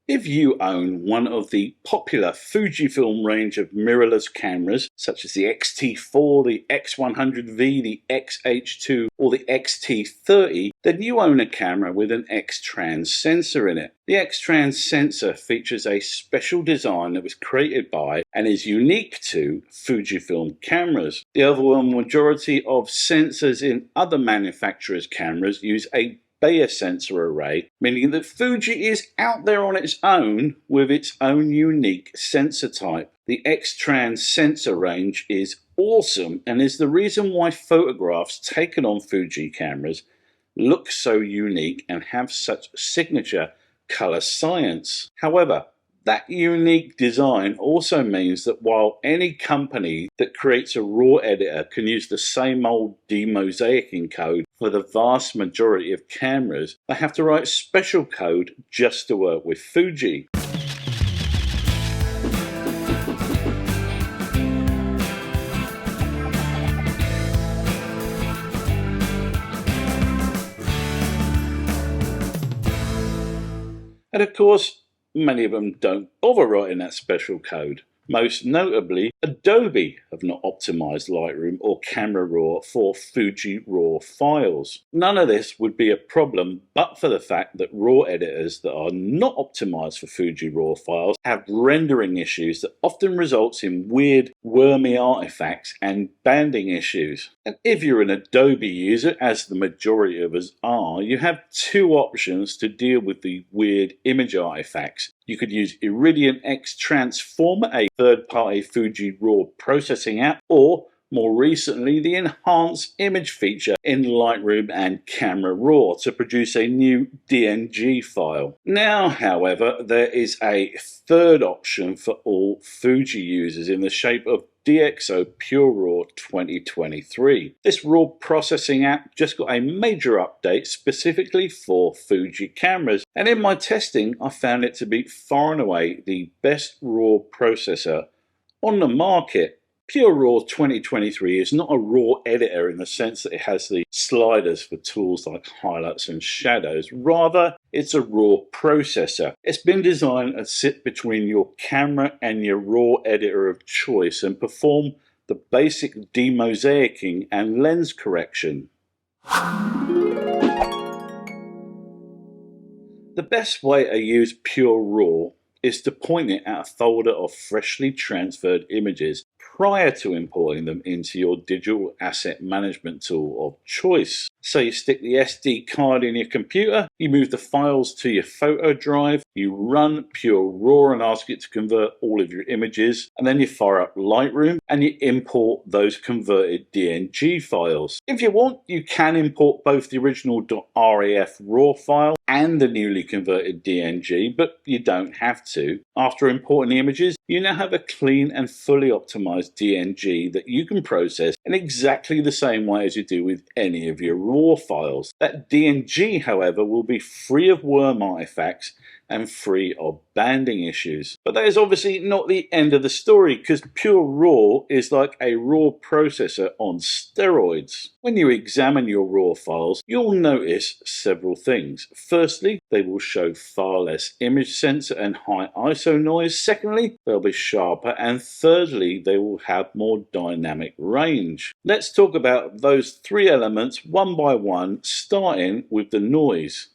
If you own one of the popular Fujifilm range of mirrorless cameras, such as the X-T4, the X100V, the X-H2, or the X-T30, then you own a camera with an X-Trans sensor in it. The X-Trans sensor features a special design that was created by and is unique to Fujifilm cameras. The overwhelming majority of sensors in other manufacturers' cameras use a Bayer sensor array, meaning that Fuji is out there on its own with its own unique sensor type. The X-Trans sensor range is awesome and is the reason why photographs taken on Fuji cameras look so unique and have such signature color science. However, that unique design also means that while any company that creates a RAW editor can use the same old demosaicing code for the vast majority of cameras, they have to write special code just to work with Fuji. And of course, many of them don't bother writing that special code. Most notably, Adobe have not optimized Lightroom or Camera Raw for Fuji RAW files. None of this would be a problem but for the fact that RAW editors that are not optimized for Fuji RAW files have rendering issues that often results in weird, wormy artifacts and banding issues. And if you're an Adobe user, as the majority of us are, you have two options to deal with the weird image artifacts. You could use Iridium X Transformer, a third-party Fuji RAW processing app, or more recently the enhanced image feature in Lightroom and Camera Raw to produce a new DNG file. Now, however, there is a third option for all Fuji users in the shape of DxO PureRAW 2023. This RAW processing app just got a major update specifically for Fuji cameras, and in my testing I found it to be far and away the best RAW processor on the market. PureRAW 2023 is not a RAW editor in the sense that it has the sliders for tools like highlights and shadows. Rather, it's a RAW processor. It's been designed to sit between your camera and your RAW editor of choice and perform the basic demosaicing and lens correction. The best way to use PureRAW is to point it at a folder of freshly transferred images prior to importing them into your digital asset management tool of choice. So you stick the SD card in your computer, you move the files to your photo drive, you run PureRAW and ask it to convert all of your images, and then you fire up Lightroom and you import those converted DNG files. If you want, you can import both the original .raf RAW file and the newly converted DNG, but you don't have to. After importing the images, you now have a clean and fully optimized DNG that you can process in exactly the same way as you do with any of your RAW files. That DNG, however, will be free of worm artifacts and free of banding issues. But that is obviously not the end of the story, because PureRAW is like a RAW processor on steroids. When you examine your RAW files, you'll notice several things. Firstly, they will show far less image sensor and high ISO noise. Secondly, they'll be sharper. And thirdly, they will have more dynamic range. Let's talk about those three elements one by one, starting with the noise.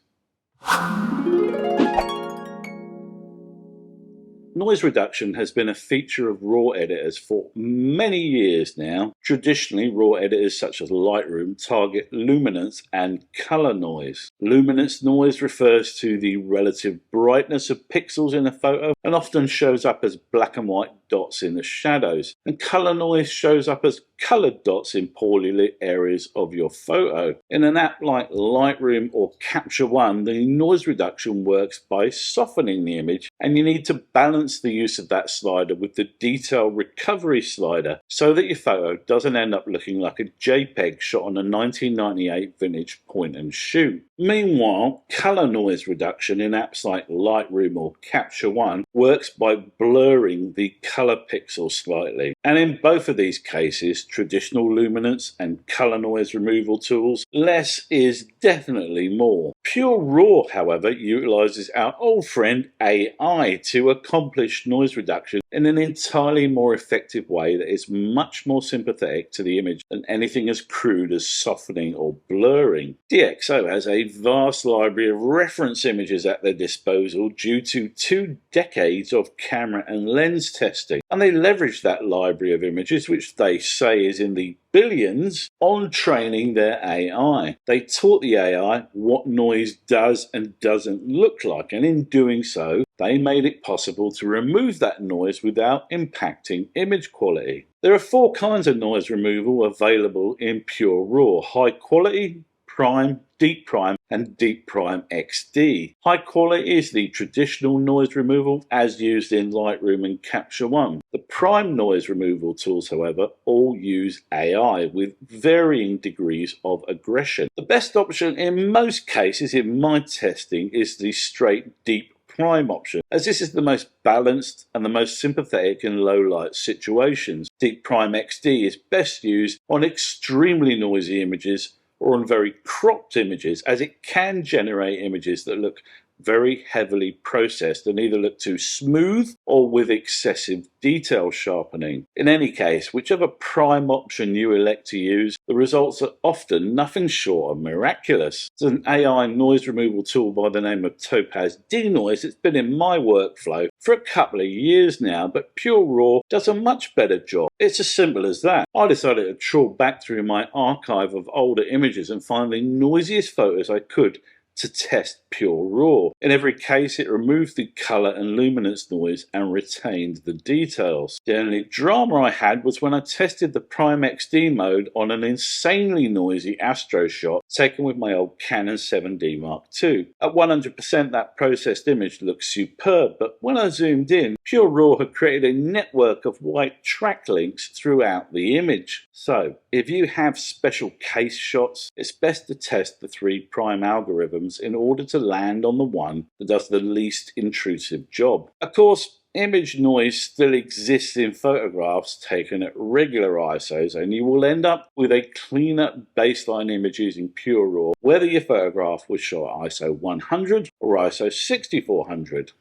Noise reduction has been a feature of RAW editors for many years now. Traditionally, RAW editors such as Lightroom target luminance and color noise. Luminance noise refers to the relative brightness of pixels in a photo and often shows up as black and white dots in the shadows. And color noise shows up as colored dots in poorly lit areas of your photo. In an app like Lightroom or Capture One, the noise reduction works by softening the image, and you need to balance balance the use of that slider with the detail recovery slider so that your photo doesn't end up looking like a JPEG shot on a 1998 vintage point and shoot. Meanwhile, color noise reduction in apps like Lightroom or Capture One works by blurring the color pixels slightly. And in both of these cases, traditional luminance and color noise removal tools, less is definitely more. PureRAW, however, utilizes our old friend AI to accomplish noise reduction in an entirely more effective way that is much more sympathetic to the image than anything as crude as softening or blurring. DxO has a vast library of reference images at their disposal due to 2 decades of camera and lens testing, and they leverage that library of images, which they say is in the billions, on training their AI. They taught the AI what noise does and doesn't look like, and in doing so, they made it possible to remove that noise without impacting image quality. There are 4 kinds of noise removal available in PureRAW: high quality, prime, deep prime, and deep prime XD. High quality is the traditional noise removal as used in Lightroom and Capture One. The prime noise removal tools, however, all use AI with varying degrees of aggression. The best option in most cases in my testing is the straight deep prime option, as this is the most balanced and the most sympathetic in low light situations. Deep prime XD is best used on extremely noisy images or on very cropped images, as it can generate images that look very heavily processed and either look too smooth or with excessive detail sharpening. In any case, whichever prime option you elect to use, the results are often nothing short of miraculous. There's an AI noise removal tool by the name of Topaz Denoise. It's been in my workflow for a couple of years now, but PureRAW does a much better job. It's as simple as that. I decided to trawl back through my archive of older images and find the noisiest photos I could to test PureRAW. In every case, it removed the color and luminance noise and retained the details. The only drama I had was when I tested the Prime XD mode on an insanely noisy Astro shot taken with my old Canon 7D Mark II. At 100%, that processed image looked superb, but when I zoomed in, PureRAW had created a network of white track links throughout the image. So, if you have special case shots, it's best to test the 3 prime algorithms in order to land on the one that does the least intrusive job. Of course, image noise still exists in photographs taken at regular ISOs, and you will end up with a cleaner baseline image using PureRAW, whether your photograph was shot at ISO 100 or ISO 6400.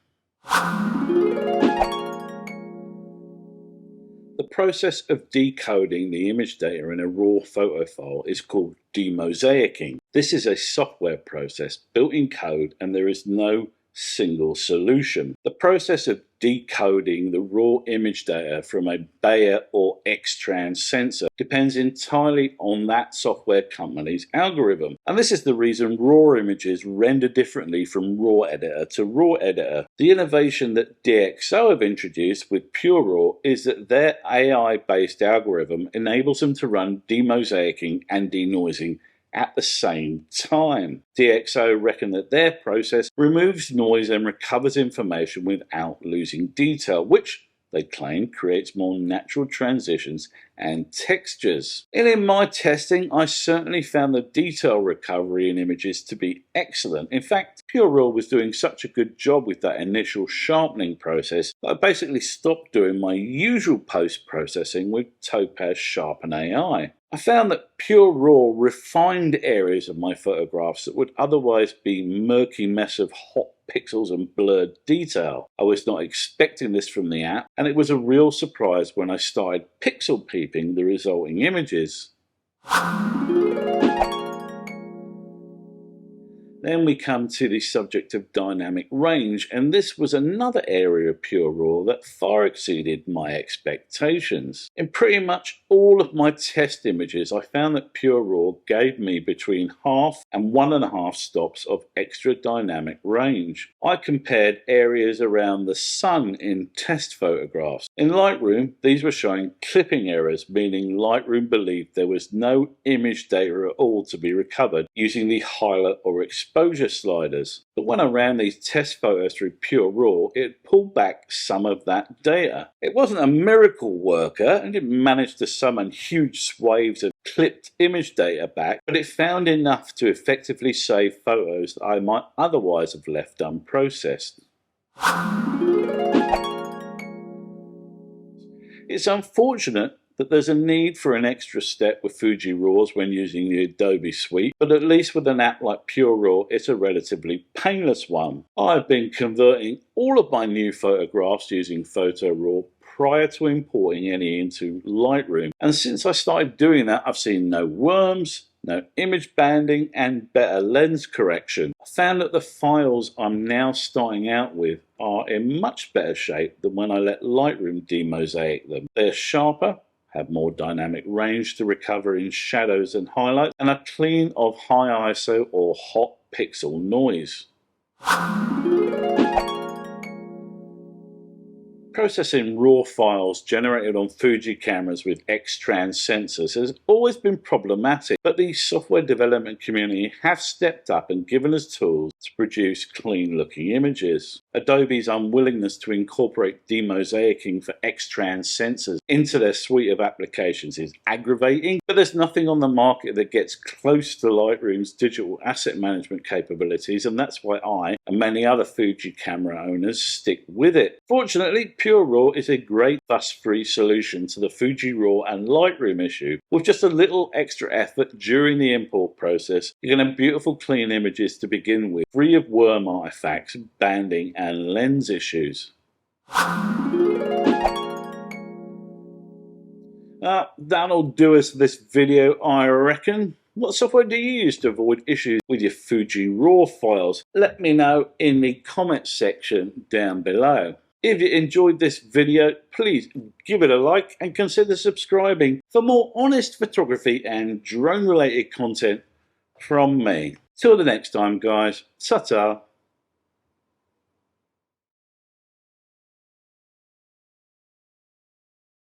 The process of decoding the image data in a raw photo file is called demosaicing. This is a software process built in code, and there is no single solution. The process of decoding the raw image data from a Bayer or X-trans sensor depends entirely on that software company's algorithm. And this is the reason raw images render differently from raw editor to raw editor. The innovation that DxO have introduced with PureRAW is that their AI-based algorithm enables them to run demosaicing and denoising at the same time. DxO reckon that their process removes noise and recovers information without losing detail, which they claim creates more natural transitions and textures. And in my testing, I certainly found the detail recovery in images to be excellent. In fact, PureRAW was doing such a good job with that initial sharpening process that I basically stopped doing my usual post-processing with Topaz Sharpen AI. I found that PureRAW refined areas of my photographs that would otherwise be murky mess of hot pixels and blurred detail. I was not expecting this from the app, and it was a real surprise when I started pixel peeping the resulting images. Then we come to the subject of dynamic range, and this was another area of PureRAW that far exceeded my expectations. In pretty much all of my test images, I found that PureRAW gave me between 1/2 and 1.5 stops of extra dynamic range. I compared areas around the sun in test photographs. In Lightroom, these were showing clipping errors, meaning Lightroom believed there was no image data at all to be recovered using the highlight or exposure exposure sliders. But when I ran these test photos through PureRAW, it pulled back some of that data. It wasn't a miracle worker and didn't manage to summon huge swathes of clipped image data back, but it found enough to effectively save photos that I might otherwise have left unprocessed. It's unfortunate that there's a need for an extra step with Fuji RAWs when using the Adobe suite, but at least with an app like PureRAW, it's a relatively painless one. I've been converting all of my new photographs using PhotoRAW prior to importing any into Lightroom, and since I started doing that, I've seen no worms, no image banding, and better lens correction. I found that the files I'm now starting out with are in much better shape than when I let Lightroom demosaic them. They're sharper, have more dynamic range to recover in shadows and highlights, and are clean of high ISO or hot pixel noise. Processing RAW files generated on Fuji cameras with X-trans sensors has always been problematic, but the software development community have stepped up and given us tools to produce clean-looking images. Adobe's unwillingness to incorporate demosaicing for X-trans sensors into their suite of applications is aggravating, but there's nothing on the market that gets close to Lightroom's digital asset management capabilities, and that's why I and many other Fuji camera owners stick with it. Fortunately, PureRAW is a great fuss-free solution to the Fuji RAW and Lightroom issue. With just a little extra effort during the import process, you can have beautiful clean images to begin with, free of worm artifacts, banding, and lens issues. That'll do us for this video, I reckon. What software do you use to avoid issues with your Fuji RAW files? Let me know in the comments section down below. If you enjoyed this video, please give it a like and consider subscribing for more honest photography and drone related content from me. Till the next time guys, ta-ta.